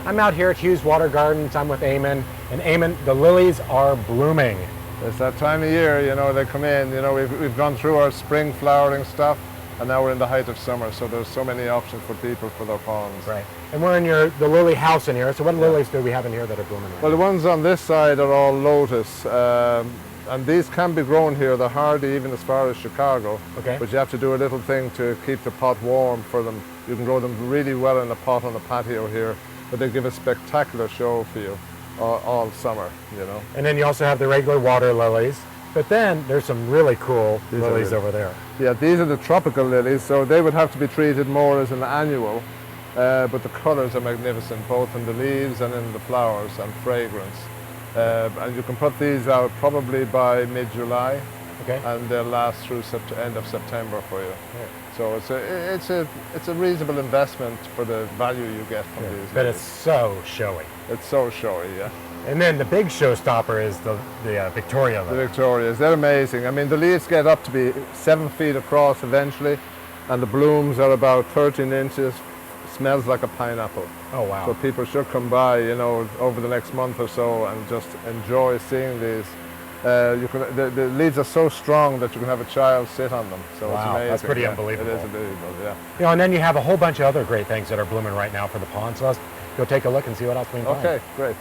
I'm out here at Hughes Water Gardens. I'm with Eamon. And Eamon, the lilies are blooming. It's that time of year, you know, they come in. You know, we've gone through our spring flowering stuff, and now we're in the height of summer, so there's so many options for people for their ponds. Right. And we're in the lily house in here. So what lilies do we have in here that are blooming right Well, the now? ones on this side are all lotus, and these can be grown here. They're hardy even as far as Chicago, Okay. but you have to do a little thing to keep the pot warm for them. You can grow them really well in a pot on the patio here, but they give a spectacular show for you all summer, you know. And then you also have the regular water lilies. But then there's some really cool lilies over there. Yeah, these are the tropical lilies, so they would have to be treated more as an annual, but the colors are magnificent, both in the leaves and in the flowers and fragrance. And you can put these out probably by mid-July, Okay. and they'll last through end of September for you. Yeah. So it's a reasonable investment for the value you get from these. But lilies. it's so showy. It's so showy, yeah. And then the big showstopper is the Victoria The lily. Victorias, they're amazing. I mean, the leaves get up to be 7 feet across eventually, and the blooms are about 13 inches. Smells like a pineapple. Oh, wow. So people should come by, you know, over the next month or so and just enjoy seeing these. The leaves are so strong that you can have a child sit on them. So it's Wow, amazing. that's pretty Yeah, unbelievable. It is unbelievable, yeah. You know, and then you have a whole bunch of other great things that are blooming right now for the pond. So let's go take a look and see what else we can find. Okay, great.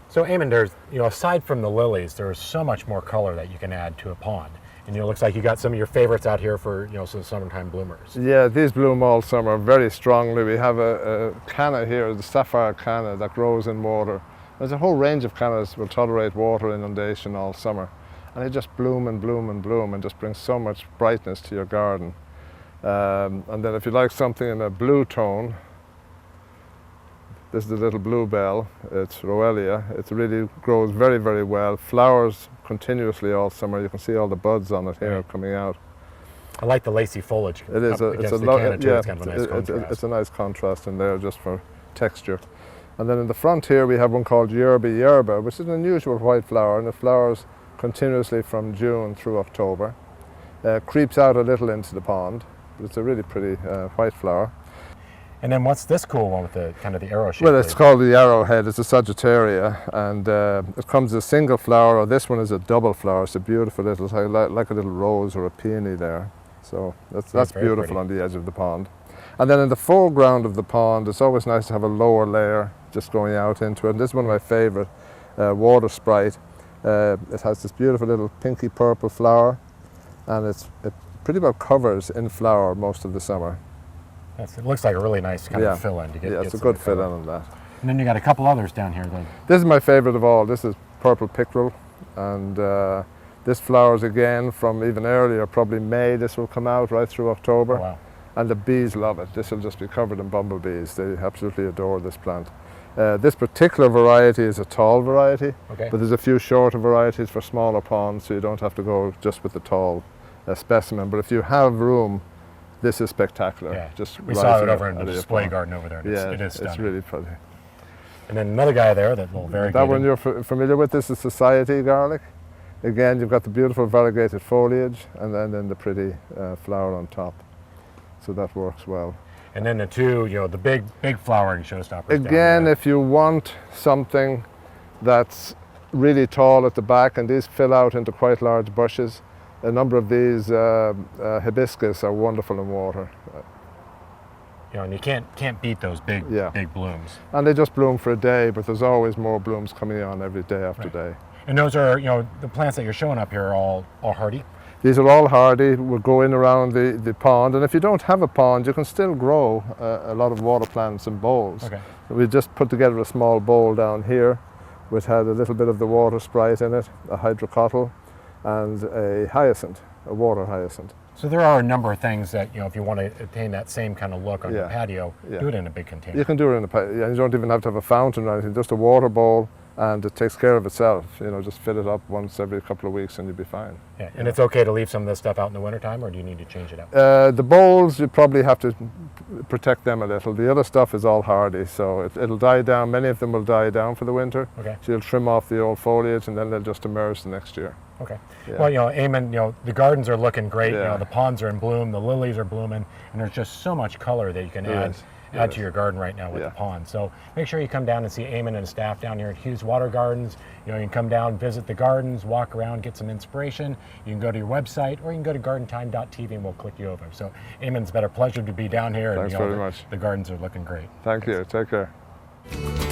So Eamon, there's, you know, aside from the lilies, there's so much more color that you can add to a pond. And you know, it looks like you got some of your favorites out here for, you know, some summertime bloomers. Yeah, these bloom all summer very strongly. We have a canna here, the sapphire canna that grows in water. There's a whole range of cannas that will tolerate water inundation all summer. And they just bloom and bloom and bloom and just bring so much brightness to your garden. And then if you like something in a blue tone, this is the little bluebell. It's Roelia. It really grows very, very well. Flowers continuously all summer. You can see all the buds on it here coming out. I like the lacy foliage. It is up against the canna too. yeah, It's kind of a nice contrast. it's a nice contrast in there just for texture. And then in the front here we have one called yerba, which is an unusual white flower, and it flowers continuously from June through October. Creeps out a little into the pond, but it's a really pretty white flower. And then what's this cool one with the kind of the arrow shape? Well, it's called the arrowhead. It's a Sagittaria, and it comes as a single flower, or this one is a double flower. It's a beautiful little, like a little rose or a peony there. So that's very beautiful pretty. on the edge of the pond. And then in the foreground of the pond, it's always nice to have a lower layer just going out into it. And this is one of my favorite, water sprite. It has this beautiful little pinky purple flower, and it pretty well covers in flower most of the summer. It looks like a really nice kind of fill-in to get. Yeah, get it's a some good of the color. fill-in on that. And then you got a couple others down here. This is my favorite of all. This is purple pickerel, and this flowers again from even earlier, probably May. This will come out right through October. Oh, wow. And the bees love it. This will just be covered in bumblebees. They absolutely adore this plant. This particular variety is a tall variety, Okay. but there's a few shorter varieties for smaller ponds, so you don't have to go just with the tall specimen. But if you have room, this is spectacular. Yeah, Just we saw it rising over in out the of your display pond. garden over there. And Yeah, it is stunning. it's really pretty. And then another guy there, that little variegated. That one you're familiar with. This is Society garlic. Again, you've got the beautiful variegated foliage, and then the pretty flower on top. So that works well. And then the two, you know, the big flowering showstoppers. down Again, there. if you want something that's really tall at the back, and these fill out into quite large bushes, a number of these hibiscus are wonderful in water. You know, and you can't beat those big blooms. And they just bloom for a day, but there's always more blooms coming on every day after day. And those are, you know, the plants that you're showing up here are all hardy. These are all hardy, will go in around the pond, and if you don't have a pond, you can still grow a lot of water plants in bowls. Okay. We just put together a small bowl down here, which had a little bit of the water sprite in it, a hydrocotyle, and a hyacinth, a water hyacinth. So there are a number of things that, you know, if you want to attain that same kind of look on your patio, do it in a big container. You can do it in a patio. You don't even have to have a fountain or anything, just a water bowl, and it takes care of itself. You know, just fill it up once every couple of weeks and you'll be fine. Yeah. And it's okay to leave some of this stuff out in the wintertime, or do you need to change it out? The bowls, you probably have to protect them a little. The other stuff is all hardy, so it'll die down. Many of them will die down for the winter. Okay. So you'll trim off the old foliage, and then they'll just emerge the next year. Okay. Yeah. Well, you know, Eamon, you know, the gardens are looking great. You Yeah. know, the ponds are in bloom, the lilies are blooming, and there's just so much color that you can add. Yes. add Yes. to your garden right now with Yeah. the pond. So make sure you come down and see Eamon and his staff down here at Hughes Water Gardens. You know, you can come down, visit the gardens, walk around, get some inspiration. You can go to your website, or you can go to gardentime.tv and we'll click you over. So Eamon, it's been a pleasure to be down here. Thanks and, very much. The gardens are looking great. Thank you. Take care.